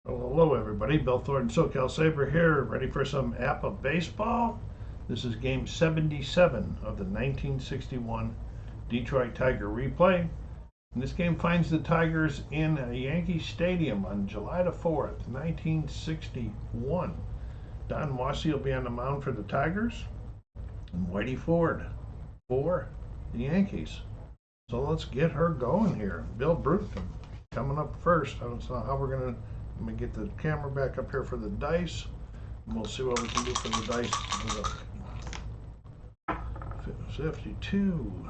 Well, hello everybody, Bill Thornton, SoCal Saber here, ready for some APBA baseball. This is game 77 of the 1961 Detroit Tiger replay. And this game finds the Tigers in Yankee Stadium on July the 4th, 1961. Don Mossi will be on the mound for the Tigers, and Whitey Ford for the Yankees. So let's get her going here. Bill Bruton coming up first. I don't know how we're going to. Let me get the camera back up here for the dice, and we'll see what we can do for the dice. 52.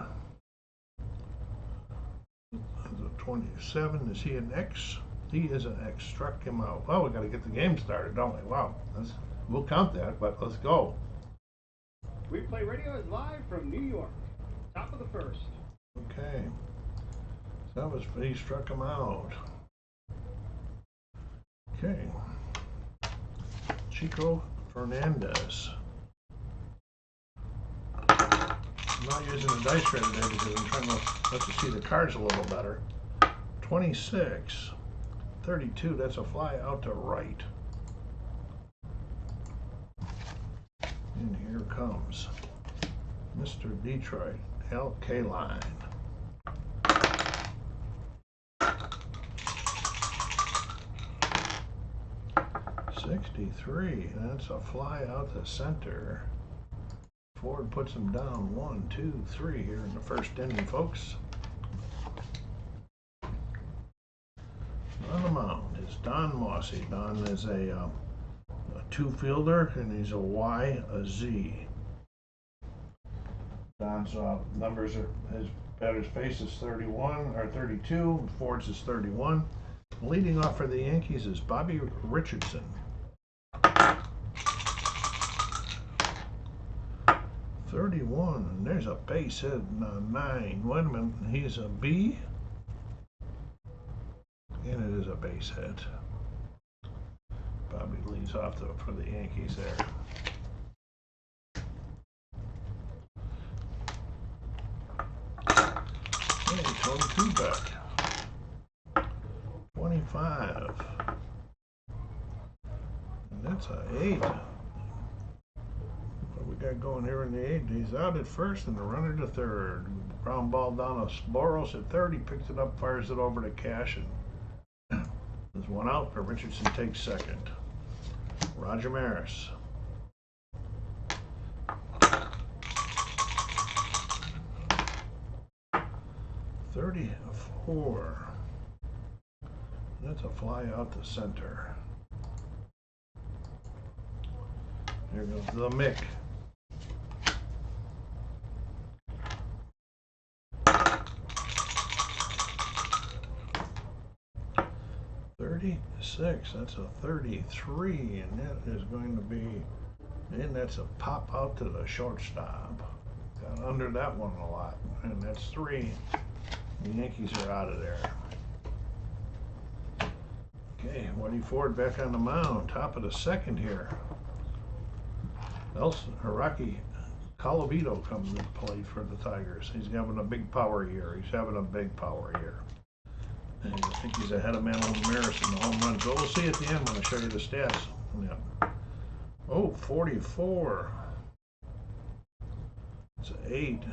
27. Is he an X? He is an X. Struck him out. Well, we got to get the game started, don't we? Wow. We'll count that, but let's go. Replay Radio is live from New York. Top of the first. Okay. So that was, he struck him out. Okay. Chico Fernandez. I'm not using the dice tray today because I'm trying to let you see the cards a little better. 26. 32. That's a fly out to right. And here comes Mr. Detroit, L.K. Line. 63. That's a fly out the center. Ford puts him down 1, 2, 3 here in the first inning, folks. On the mound is Don Mossi. Don is a two fielder, and he's a Y, a Z. Don's numbers are his batter's face is 31 or 32. Ford's is 31. Leading off for the Yankees is Bobby Richardson. 31, and there's a base hit, 9. Wait a minute, he's a B, and it is a base hit. Bobby leads off for the Yankees there. Hey, 22 back. 25. And that's an 8. What we got going here in the 8th? He's out at first and the runner to third. Ground ball down to Boros at third. He picks it up, fires it over to Cash, and there's one out, but Richardson takes second. Roger Maris. 34. That's a fly out to center. Here goes the Mick. 36. That's a 33, and that is going to be, and that's a pop out to the shortstop. Got under that one a lot, and that's 3. The Yankees are out of there. Okay, Whitey Ford back on the mound, top of the second here. Hiraki Calavito comes to play for the Tigers. He's having a big power year. And I think he's ahead of Manuel Ramirez in the home runs. But we'll see at the end when I show you the stats. Yeah. Oh, 44. It's an 8.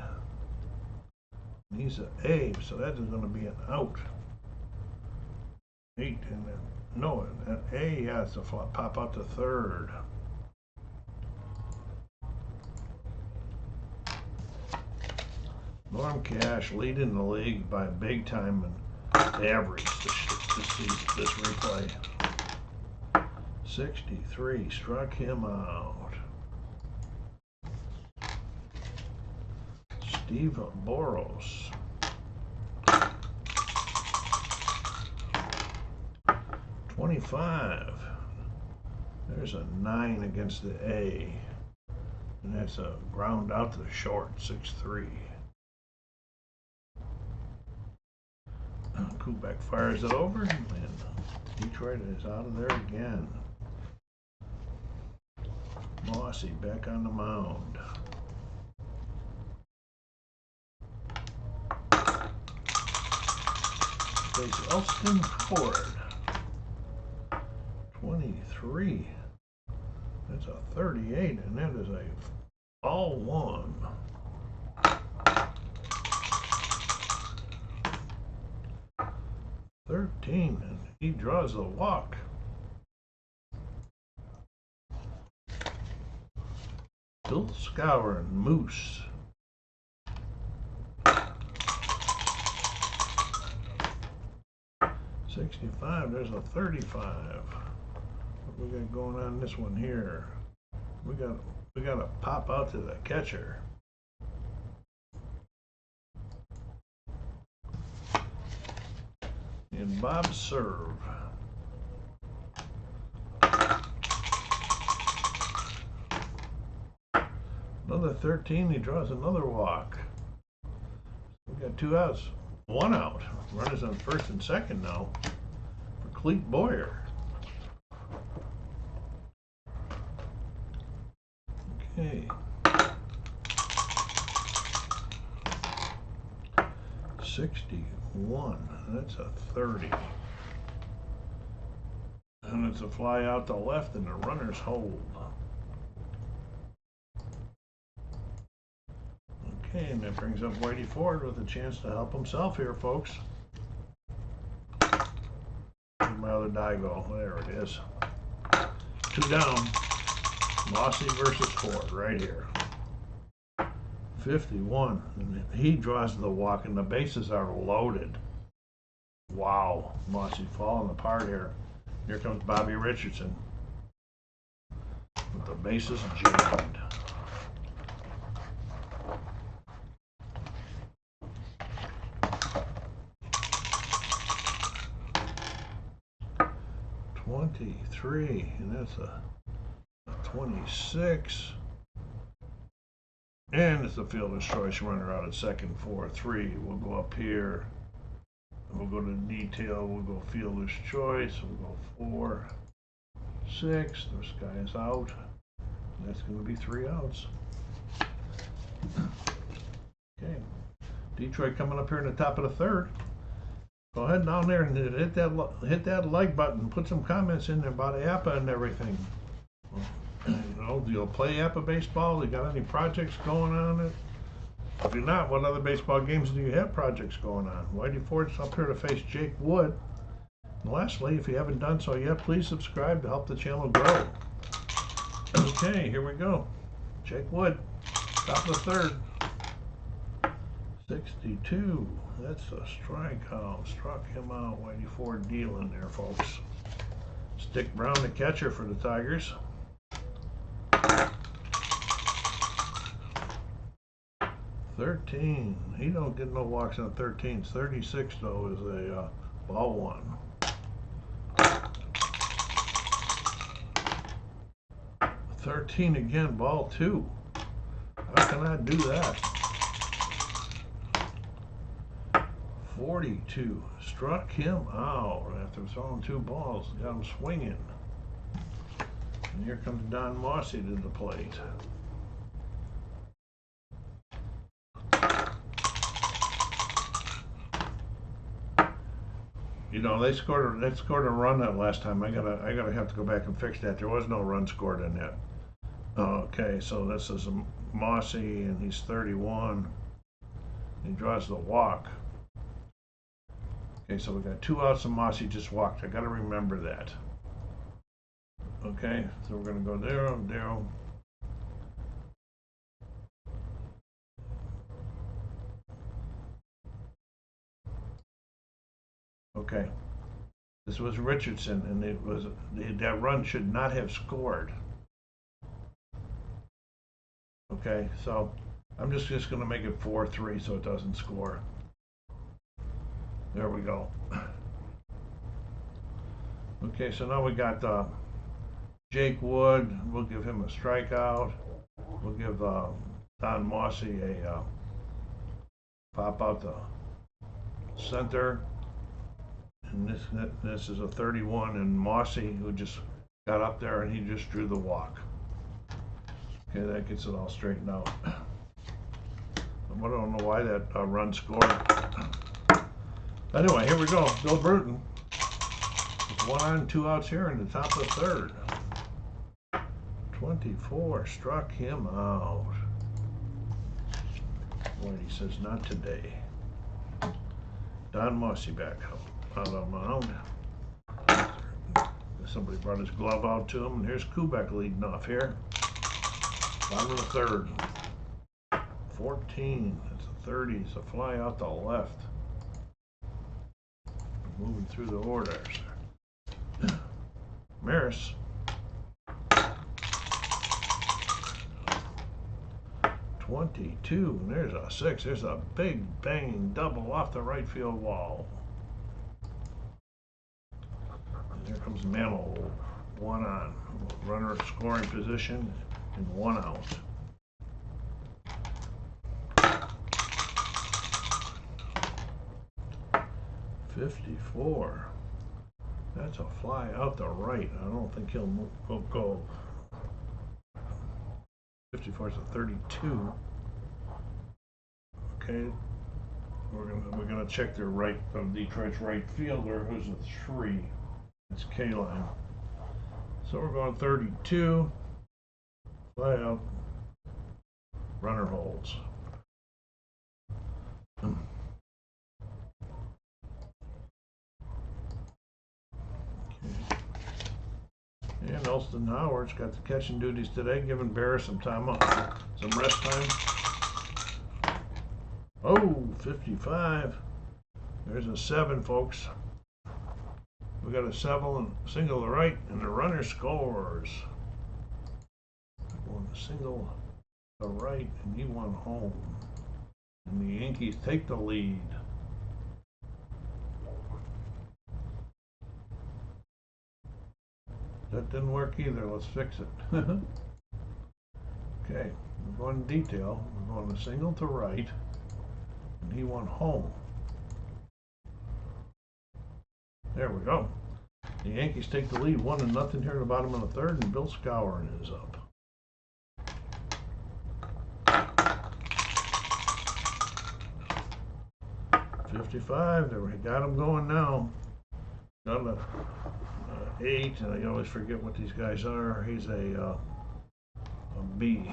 And he's an A, so that is going to be an out. 8 and then no, an A, yeah, it's a pop out to third. Norm Cash leading the league by big time and average this replay. 63, struck him out. Steve Boros. 25. There's a 9 against the A. And that's a ground out to the short, 6-3. Kubek fires it over, and Detroit is out of there again. Mossi back on the mound. Face Elston Ford. 23. That's a 38, and that is a ball one. $13, and he draws the walk. Bill Scourin, Moose. $65, there's a 35. What we got going on this one here? We got to pop out to the catcher. And Bob serve. Another 13, he draws another walk. We got 2 outs, 1 out. Runners on first and second now for Clete Boyer. Okay. 61, that's a 30. And it's a fly out to left and the runners hold. Okay, and that brings up Whitey Ford with a chance to help himself here, folks. Where'd my other die go? There it is. 2 down. Mossi versus Ford right here. 51, and he draws the walk, and the bases are loaded. Wow, Mossi falling apart here. Here comes Bobby Richardson with the bases jammed. $23, and that's a 26. And it's a fielder's choice runner out at second, 4-3. We'll go up here. We'll go to detail. We'll go fielder's choice. We'll go 4-6. This guy is out. That's going to be 3 outs. Okay. Detroit coming up here in the top of the third. Go ahead down there and hit that like button. Put some comments in there about APBA and everything. You know, do you play APBA baseball? You got any projects going on it? If you're not, what other baseball games do you have projects going on? Whitey Ford's up here to face Jake Wood. And lastly, if you haven't done so yet, please subscribe to help the channel grow. Okay, here we go. Jake Wood, top of the third. 62. That's a strikeout. Struck him out. Whitey Ford dealing there, folks. Stick Brown, the catcher for the Tigers. 13. He don't get no walks on 13. 36 though is a ball one. 13 again, ball 2. How can I do that? 42. Struck him out after throwing 2 balls. Got him swinging. And here comes Don Mossi to the plate. You know, they scored a run that last time. I gotta have to go back and fix that. There was no run scored in that. Okay, so this is Mossi, and he's 31. He draws the walk. Okay, so we got 2 outs and Mossi just walked. I gotta remember that. Okay, so we're gonna go there. Okay, this was Richardson, and that run should not have scored. Okay, so I'm just going to make it 4-3 so it doesn't score. There we go. Okay, so now we got Jake Wood. We'll give him a strikeout. We'll give Don Mossi a pop out the center. And this is a 31, and Mossi, who just got up there and he just drew the walk. Okay, that gets it all straightened out. I don't know why that run scored. Anyway, here we go. Bill Bruton 1 on, 2 outs here in the top of the third. 24 struck him out. Whitey says not today. Don Mossi back out on mound. Somebody brought his glove out to him, and here's Kubek leading off here. Bottom of the third. 14. It's a 30. It's a fly out the left. Moving through the orders. Maris. .22, and there's a 6. There's a big banging double off the right field wall. And here comes Mammal, 1 on. Runner at scoring position and 1 out. .54. That's a fly out the right. I don't think he'll go. 54 is a 32. Okay, we're gonna check their right of Detroit's right fielder, who's a 3. It's K-line. So we're going 32. Fly out. Runner holds. And Elston Howard's got the catching duties today, giving Bear some time off, some rest time. Oh, 55. There's a 7, folks. We got a single to right, and the runner scores. Going single to right, and he won home. And the Yankees take the lead. That didn't work either. Let's fix it. Okay, we're going to detail. We're going a single to right, and he went home. There we go. The Yankees take the lead, 1-0 here at the bottom of the third, and Bill Skowron is up. .55. There we got him going now. Got a 8, and I always forget what these guys are. He's a B.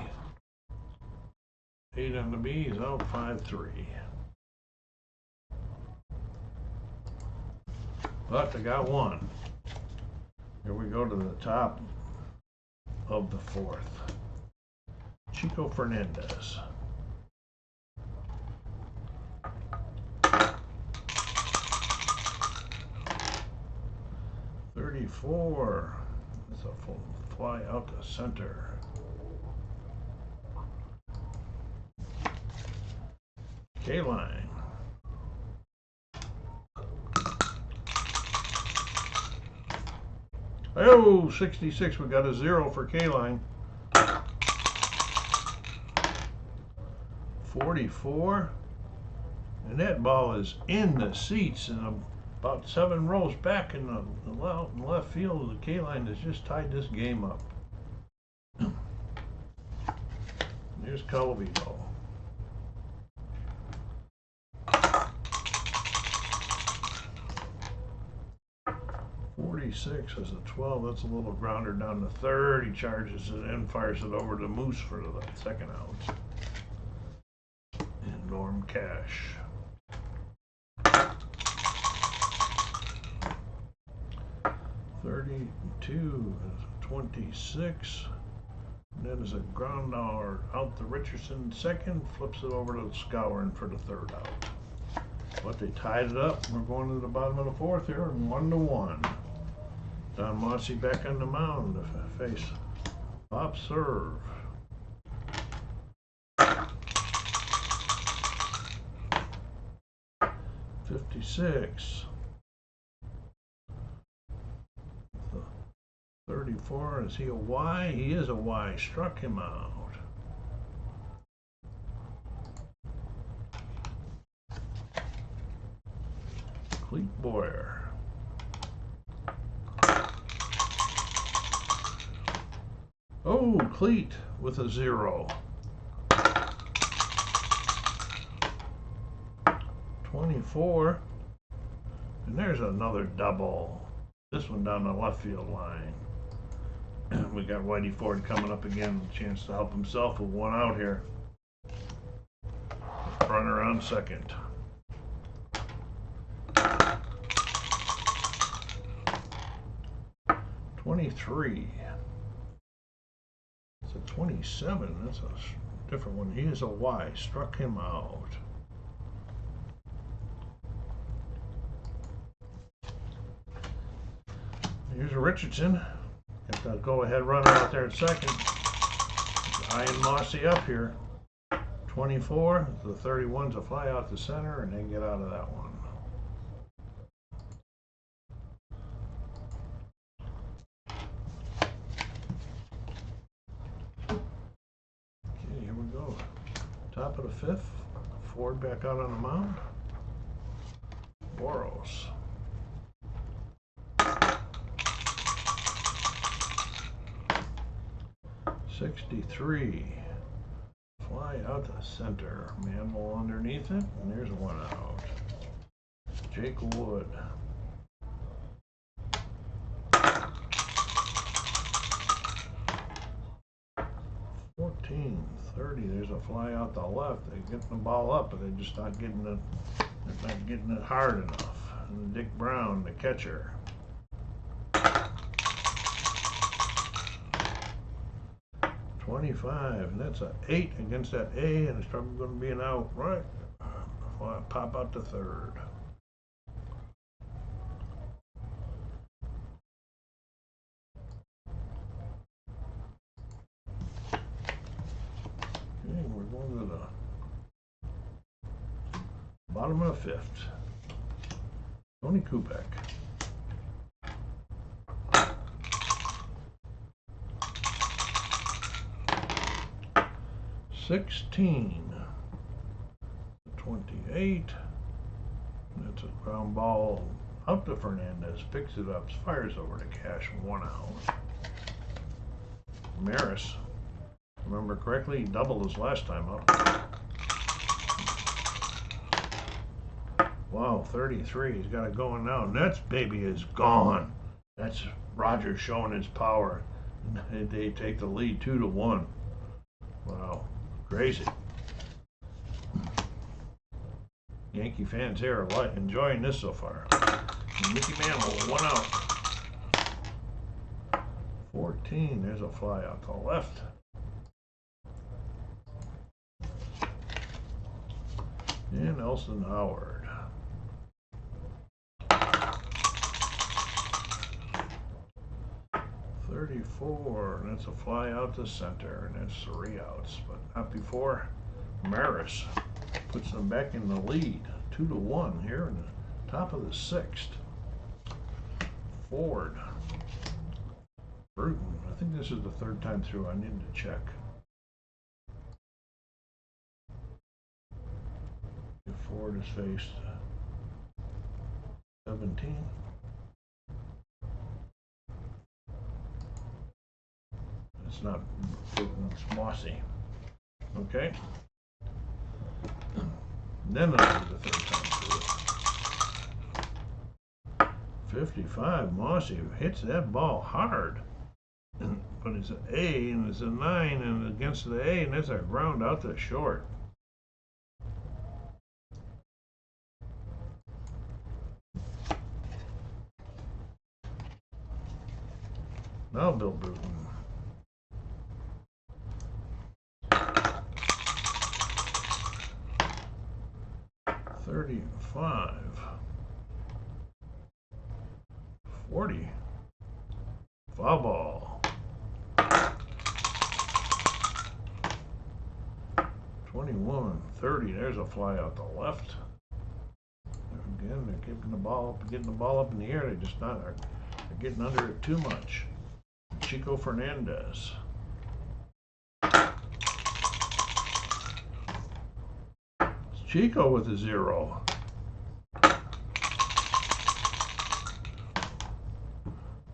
8 on the B. He's out 5-3. But they got 1. Here we go to the top of the 4th. Chico Fernandez. .34. It's a full fly out to center. K-line. Oh, 66. We got a 0 for K-line. 44. And that ball is in the seats and about 7 rows back in the left field. The K-line has just tied this game up. Here's Calvito. .46 is a 12. That's a little grounder down the third. He charges it and fires it over to Moose for the 2nd out. And Norm Cash. .32 is a 26. And then is a ground out to Richardson 2nd. Flips it over to Skowron for the 3rd out. But they tied it up. We're going to the bottom of the 4th here, 1-1. Don Mossi back on the mound to face Bob Serve. .56. 34. Is he a Y? He is a Y. Struck him out. Cleet Boyer. Oh, Cleet with a 0. 24. And there's another double. This one down the left field line. We got Whitey Ford coming up again, a chance to help himself with one out here. Runner on second. '23. It's a 27. That's a different one. He is a Y. Struck him out. Here's a Richardson. Got the go-ahead runner out there at second. Eyeing Mossi up here. 24. The 31's a fly out to center, and they get out of that one. Okay, here we go. Top of the fifth. Ford back out on the mound. Boros. 63. Fly out to center. Mammal underneath it, and there's one out. Jake Wood. 14, 30. There's a fly out the left. They're getting the ball up, but they're just not getting it. They're not getting it hard enough. And Dick Brown, the catcher. 25, and that's an 8 against that A, and it's probably going to be an out, right? Pop out to third. Okay, we're going to the bottom of the fifth. Tony Kubek. 16, 28. That's a ground ball out to Fernandez. Picks it up, fires over to Cash. One out. Maris, remember correctly, he doubled his last time up. Wow, 33. He's got it going now. Nets baby is gone. That's Rogers showing his power. They take the lead 2-1. Wow. Crazy. Yankee fans here are enjoying this so far. Mickey Mantle, one out. 14, there's a fly out to the left. And Elson Howard. 34, and that's a fly out to center, and that's 3 outs, but not before Maris puts them back in the lead, 2-1 here in the top of the 6th. Ford, Bruton. I think this is the 3rd time through. I need to check. If Ford has faced 17. It's not Bruton, it's Mossi. Okay. Then I'll do the 3rd time through. 55, Mossi hits that ball hard. But it's an A and it's a 9 and against the A, and that's a ground out to short. Now Bill Bruton. 35, 40, foul ball. 21, 30, there's a fly out the left. Again, they're getting the ball up in the air. They're just not, they're getting under it too much. Chico Fernandez. Chico with a 0.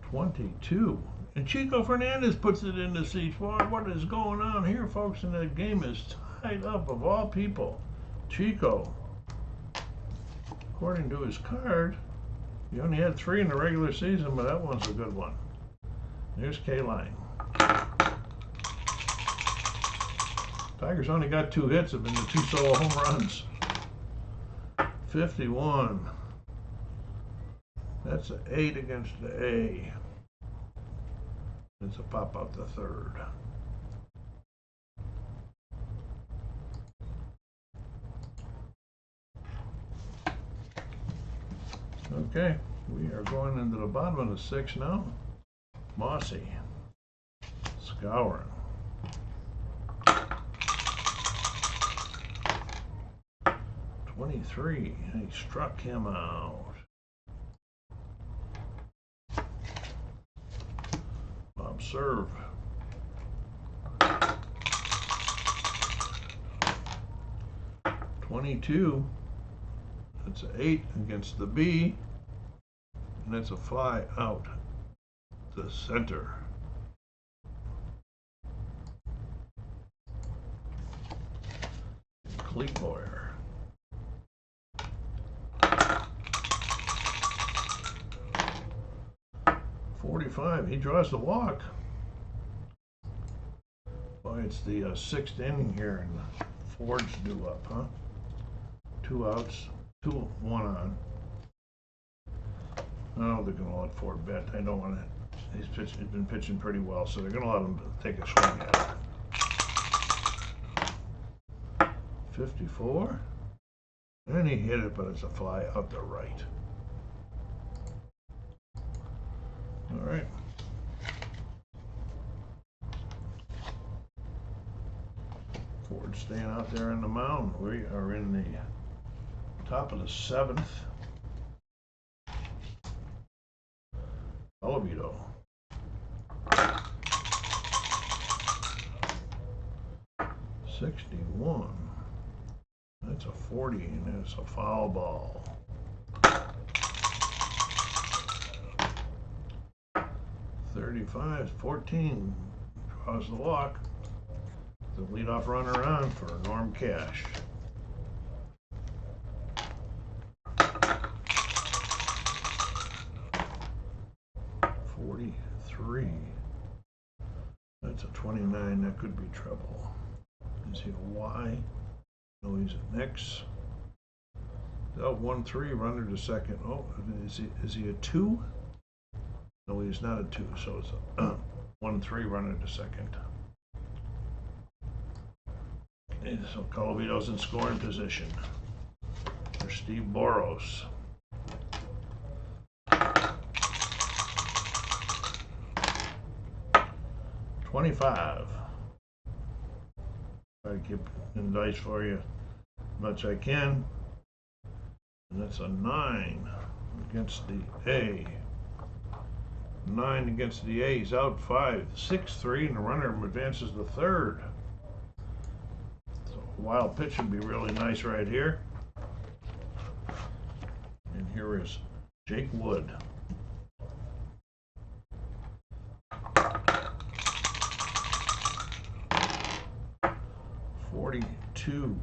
22. And Chico Fernandez puts it in the seats. Boy, what is going on here, folks? And the game is tied up of all people. Chico, according to his card, You only had 3 in the regular season, but that one's a good one. Here's K-Line. Tigers only got 2 hits, have been the 2 solo home runs. 51. That's an 8 against the A. It's a pop out the third. Okay, we are going into the bottom of the 6th now. Mossi, scouring. .23, he struck him out. Bob serve. .22, that's an 8 against the B, and that's a fly out the center. Cleatboyer. 45, he draws the walk. Boy, it's the 6th inning here, and Ford's due up, huh? 2 outs, 1 on. Oh, they're gonna let Ford bet. I don't want to. He's been pitching pretty well, so they're gonna let him take a swing at it. 54, and he hit it, but it's a fly out the right. All right. Ford staying out there in the mound. We are in the top of the 7th. Alavito. .61. That's a 40, and it's a foul ball. 35, 14 draws the walk. The leadoff runner on for Norm Cash. .43. That's a 29. That could be trouble. Is he a Y? No, he's an X. Out 1-3, runner to second. Oh, is he a 2? No, he's not a 2, so it's a 1-3, runner to second. Okay, so Colavito's in scoring position. There's Steve Boros. .25. Try to keep in dice for you as much I can. And that's a 9 against the A. 9 against the A. He's out 5, 6-3, and the runner advances the 3rd. So a wild pitch would be really nice right here. And here is Jake Wood. .42.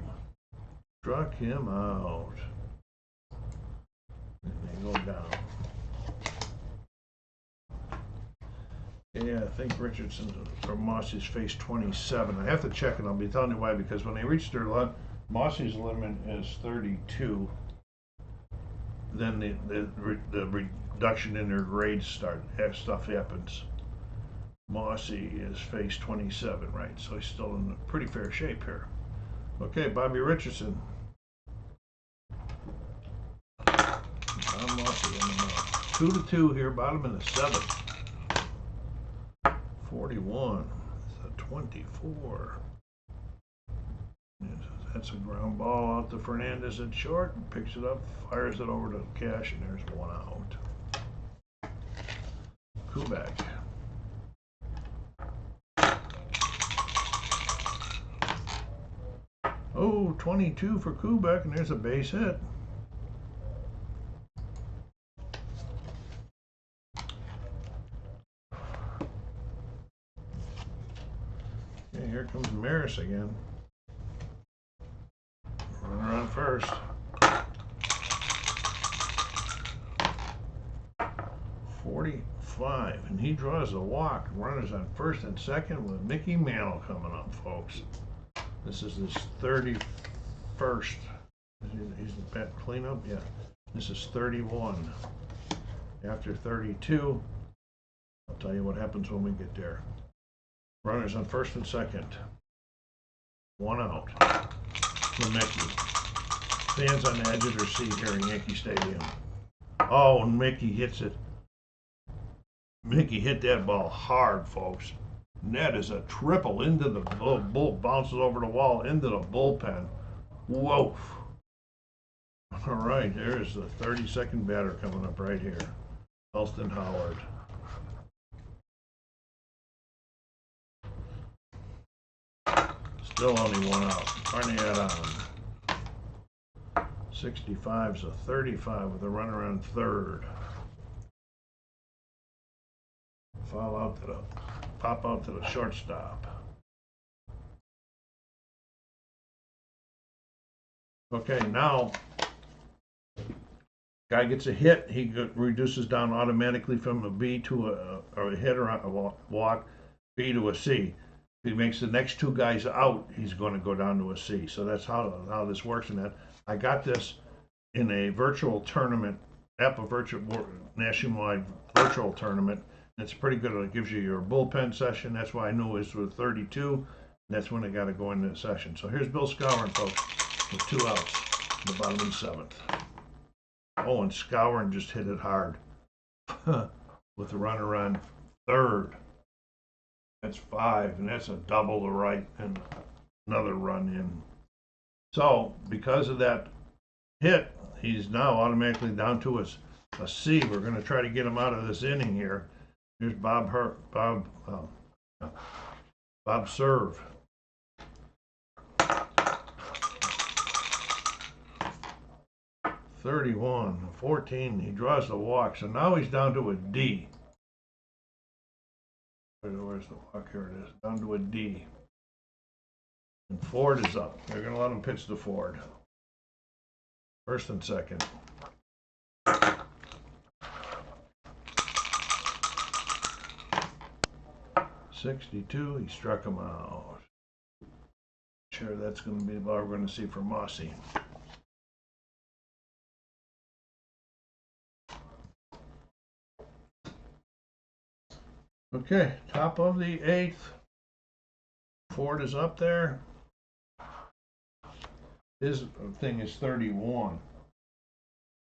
Struck him out. And they go down. Yeah, I think Richardson or Mossi's faced 27. I have to check, and I'll be telling you why, because when they reach their limit, Mossi's limit is 32. Then the reduction in their grades stuff happens. Mossi is faced 27, right? So he's still in pretty fair shape here. Okay, Bobby Richardson. Mossi on the mound. 2-2 here, bottom of the 7th. 41. It's a 24. That's a ground ball out to Fernandez at short. Picks it up, fires it over to Cash, and there's 1 out. Kubek. Oh, 22 for Kubek, and there's a base hit. Okay, here comes Maris again. Runner on first. 45, and he draws a walk. Runners on first and second with Mickey Mantle coming up, folks. This is his 31st. He's the bat cleanup, yeah. This is 31. After 32, I'll tell you what happens when we get there. Runners on first and second. 1 out for Mickey. Fans on the edge of their seat here in Yankee Stadium. Oh, and Mickey hits it. Mickey hit that ball hard, folks. And that is a triple into the bull, bounces over the wall into the bullpen. Whoa. All right, there's the 32nd batter coming up right here. Elston Howard. Still only 1 out. Barnett on. 65's a 35 with a runner on third. Foul out to the pop out to the shortstop. Okay, now guy gets a hit, he reduces down automatically from a B to a hit or a walk, B to a C. If he makes the next 2 guys out, he's going to go down to a C. So that's how this works. In that, I got this in a virtual tournament, APBA virtual nationwide virtual tournament. It's pretty good. It gives you your bullpen session. That's why I knew it was with 32. And that's when I got to go into the session. So here's Bill Skowron, folks, with 2 outs in the bottom of the 7th. Oh, and Skowron just hit it hard with the runner on third. That's 5, and that's a double to right and another run in. So because of that hit, he's now automatically down to a C. We're going to try to get him out of this inning here. Here's Bob Serve. (31-14). He draws the walk, so now he's down to a D. Where's the walk? Here it is. Down to a D. And Ford is up. They're going to let him pitch to Ford. First and second. 62, he struck him out. Sure, that's going to be the ball we're going to see for Mossi. Okay, top of the 8th. Ford is up there. His thing is 31.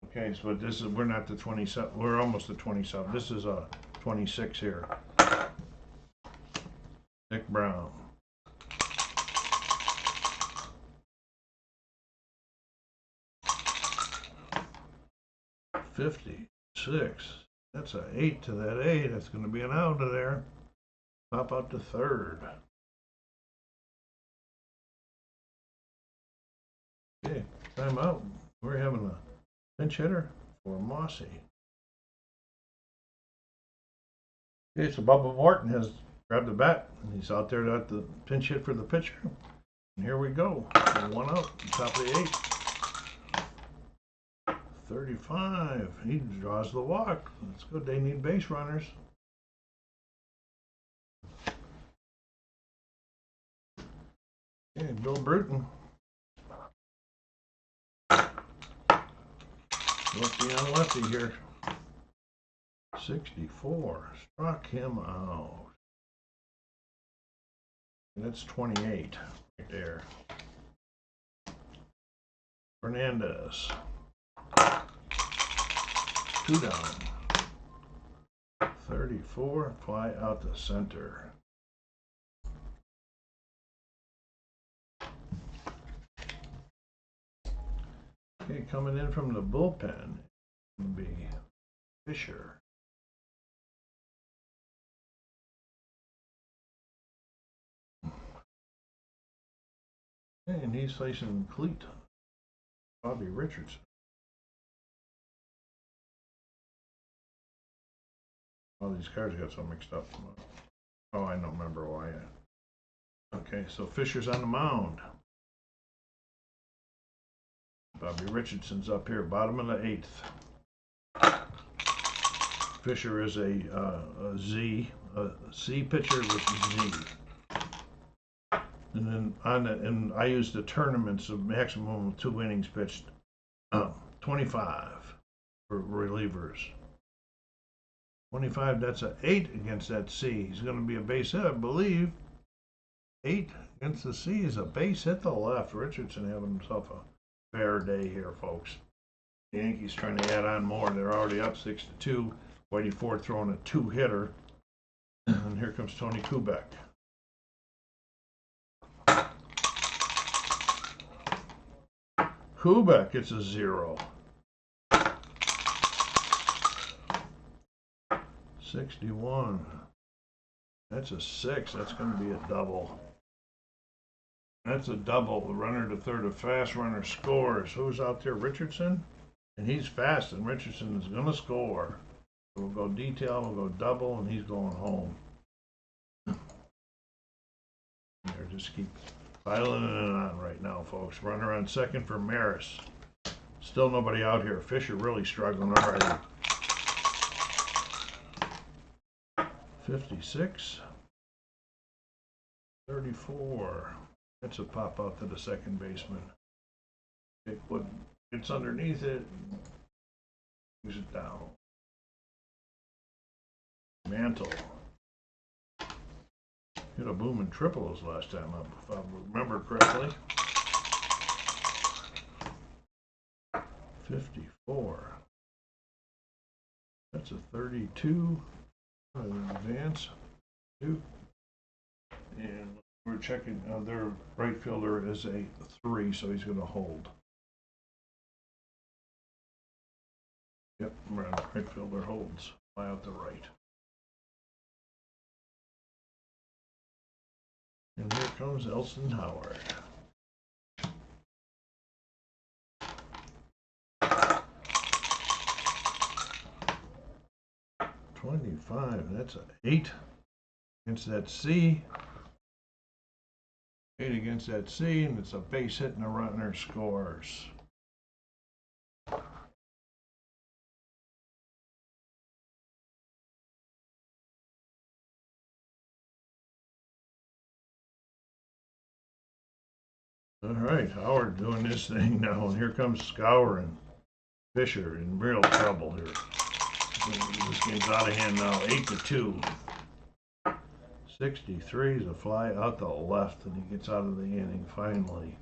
Okay, so this is, we're not the 27, we're almost the 27. This is a 26 here. Nick Brown. (56). That's an 8 to that 8. That's going to be an out of there. Pop out to third. Okay, time out. We're having a pinch hitter for Mossi. Okay, so Bubba Morton has grabbed the bat, and he's out there at the pinch hit for the pitcher. And here we go. 1 out, top of the 8th. 35. He draws the walk. That's good. They need base runners. Okay, Bill Bruton. Lefty on lefty here. 64. Struck him out. And that's 28 right there. Fernandez. 2 down. 34. Fly out the center. Okay, coming in from the bullpen will be Fisher. And he's facing Cleat. Bobby Richardson. All these cards got so mixed up. Oh, I don't remember why. Okay, so Fisher's on the mound. Bobby Richardson's up here, bottom of the 8th. Fisher is a C pitcher with Z. And then and I use the tournaments of maximum of 2 innings pitched, 25 for relievers. 25, that's an 8 against that C. He's going to be a base hit, I believe. 8 against the C is a base hit to the left. Richardson having himself a fair day here, folks. The Yankees trying to add on more. They're already up 6-2. Whitey Ford throwing a 2-hitter. And here comes Tony Kubek. Kubek gets a 0. 61. That's a 6. That's going to be a double. That's a double. The runner to third, a fast runner scores. Who's out there? Richardson? And he's fast, and Richardson is going to score. We'll go detail, we'll go double, and he's going home. There, just keep piling it on right now, folks. Runner on second for Maris. Still nobody out here. Fisher really struggling already. 56. 34. That's a pop out to the second baseman. Wood gets underneath it. Moves it down. Mantle. Hit a booming triple his last time up, if I remember correctly. 54. That's a 32. Advance. 2. And we're checking, their right fielder is a 3, so he's going to hold. Yep, right fielder holds. Fly out the right. And here comes Elson Howard. .25, that's an 8 against that C. 8 against that C, and it's a base hit and a runner scores. All right, Howard doing this thing now, and here comes Scour and Fisher in real trouble here. This game's out of hand now, 8-2. 63 is a fly out the left, and he gets out of the inning finally.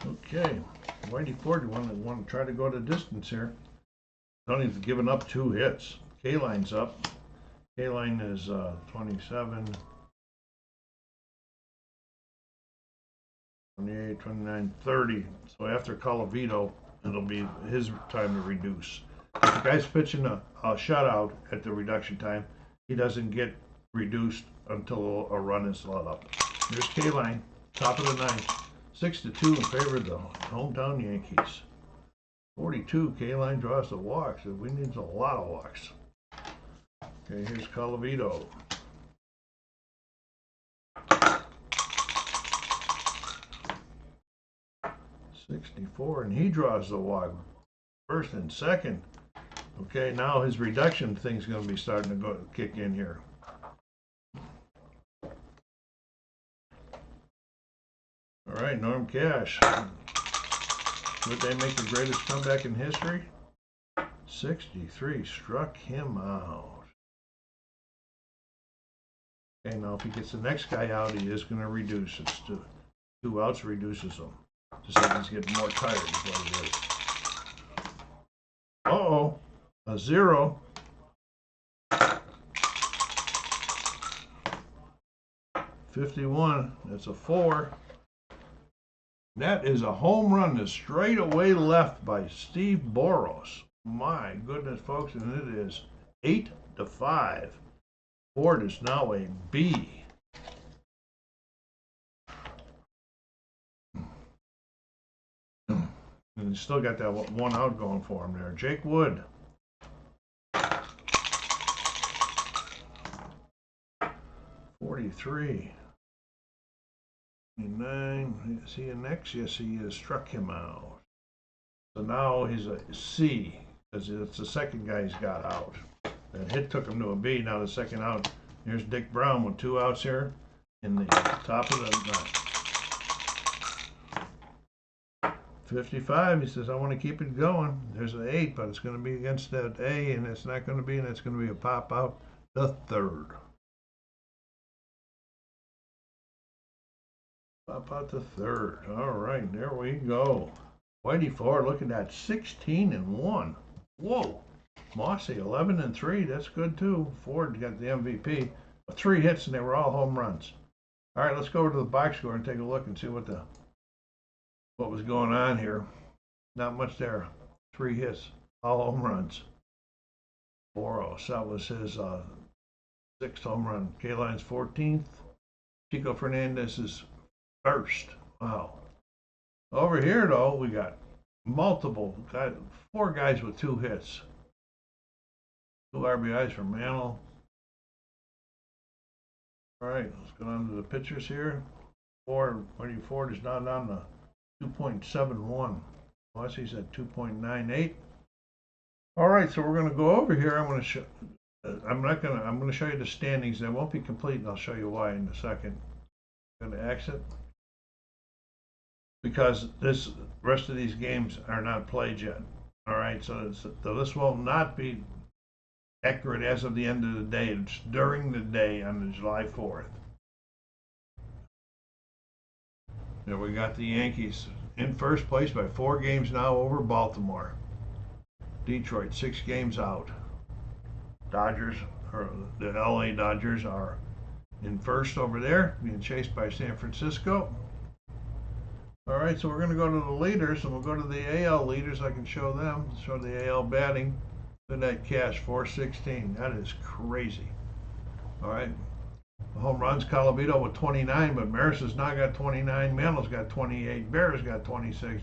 Okay, Whitey Ford, you want to try to go the distance here. Tony's given up 2 hits. K-line's up. K-line is 27. 28, 29, 30. So after Colavito, it'll be his time to reduce. If the guy's pitching a shutout at the reduction time, he doesn't get reduced until a run is let up. Here's K-line, top of the 9th. 6-2 in favor of the hometown Yankees. 42, K-line draws the walks. We need a lot of walks. Okay, here's Colavito. 64, and he draws the walk. First and second. Okay, now his reduction thing's going to be starting to kick in here. All right, Norm Cash. Would they make the greatest comeback in history? 63 struck him out. Okay, now if he gets the next guy out, he is going to reduce. It's 2 outs reduces him. Just like he's getting more tired is what it is. Uh-oh, a 0. .51, that's a 4. That is a home run to straightaway left by Steve Boros. My goodness, folks, and it is 8-5. Ford is now a B. And he's still got that 1 out going for him there. Jake Wood. 43. 29. Is he a next? Yes, he is. Struck him out. So now he's a C. It's the second guy he's got out. That hit took him to a B. Now the second out. Here's Dick Brown with 2 outs here in the top of the 55. He says, I want to keep it going. There's an 8, but it's going to be against that A, and it's not going to be, and it's going to be a pop out the third. Pop out the third. All right, there we go. Whitey Ford looking at 16-1. Whoa. Mossi 11-3. That's good too. Ford got the MVP. 3 hits and they were all home runs. All right, let's go over to the box score and take a look and see what was going on here. Not much there. 3 hits, all home runs. Boros, that was his 6th home run. K-Line's 14th. Chico Fernandez is 1st. Wow. Over here, though, we got multiple guys, 4 guys with 2 hits. 2 RBIs for Mantle. All right, let's go on to the pitchers here. Whitey Ford is now down to 2.71. Mossi's at 2.98. All right, so we're going to go over here. I'm going to show. I'm going to show you the standings. They won't be complete, and I'll show you why in a second. I'm going to exit because this rest of these games are not played yet. All right, so this will not be accurate as of the end of the day. It's during the day on the July 4th. There we got the Yankees in first place by 4 games now over Baltimore. Detroit 6 games out. Dodgers, or the LA Dodgers, are in first over there, being chased by San Francisco. All right, so we're going to go to the leaders, and we'll go to the AL leaders. I can show them, show the AL batting. Look at that Cash, 416. That is crazy. All right. Home runs, Colavito with 29, but Maris has now got 29. Mantle's got 28. Bear's got 26.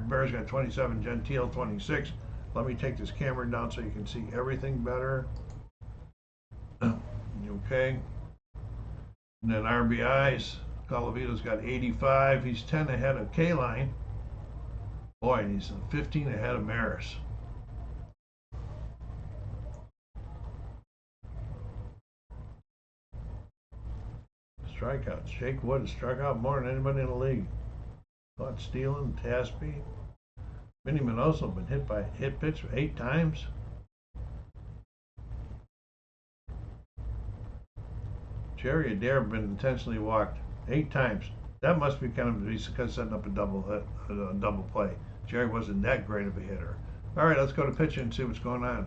Bear's got 27. Gentile 26. Let me take this camera down so you can see everything better. Okay. And then RBIs, Colavito's got 85. He's 10 ahead of K-Line. Boy, and he's 15 ahead of Maris. Strikeouts. Jake Wood has struck out more than anybody in the league. Caught stealing, Tasby. Vinny Minoso been hit by a pitch 8 times. Jerry Adair been intentionally walked 8 times. That must be kind of because setting up a double play. Jerry wasn't that great of a hitter. All right, let's go to pitching and see what's going on.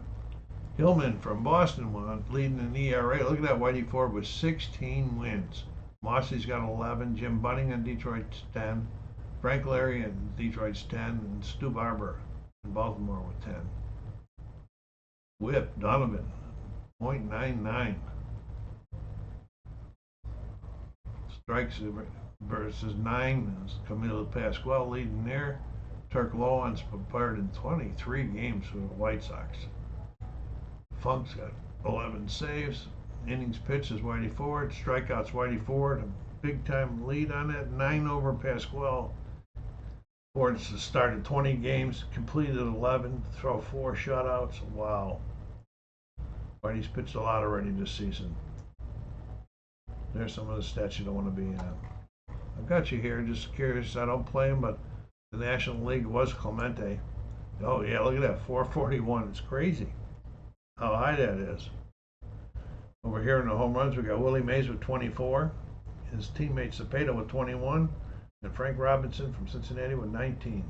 Hillman from Boston leading in ERA. Look at that, Whitey Ford with 16 wins. Mossi's got 11. Jim Bunning in Detroit's 10. Frank Larry in Detroit's 10. And Stu Barber in Baltimore with 10. Whip, Donovan, 0.99. Strikes versus 9. Camilo Pascual leading there. Turk Lowen's prepared in 23 games for the White Sox. Funk's got 11 saves. Innings pitched is Whitey Ford. Strikeouts Whitey Ford. A big time lead on that. 9 over Pascual. Ford's started 20 games, completed 11, throw 4 shutouts. Wow. Whitey's pitched a lot already this season. There's some of the stats you don't want to be in. I've got you here, just curious. I don't play him, but the National League was Clemente. Oh yeah, look at that, 441. It's crazy how high that is. Over here in the home runs, we got Willie Mays with 24, his teammate Cepeda with 21, and Frank Robinson from Cincinnati with 19.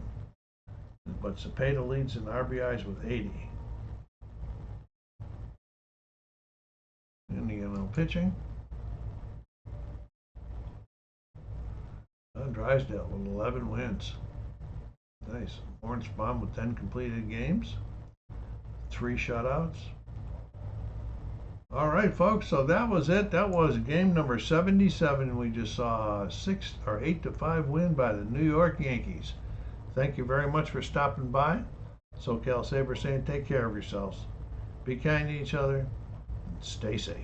But Cepeda leads in RBIs with 80. And you know, pitching. Drysdale with 11 wins. Nice. Lawrence Baum with 10 completed games, 3 shutouts. All right, folks, so that was it. That was game number 77. We just saw a 8-5 win by the New York Yankees. Thank you very much for stopping by. SoCal Saber saying take care of yourselves. Be kind to each other and stay safe.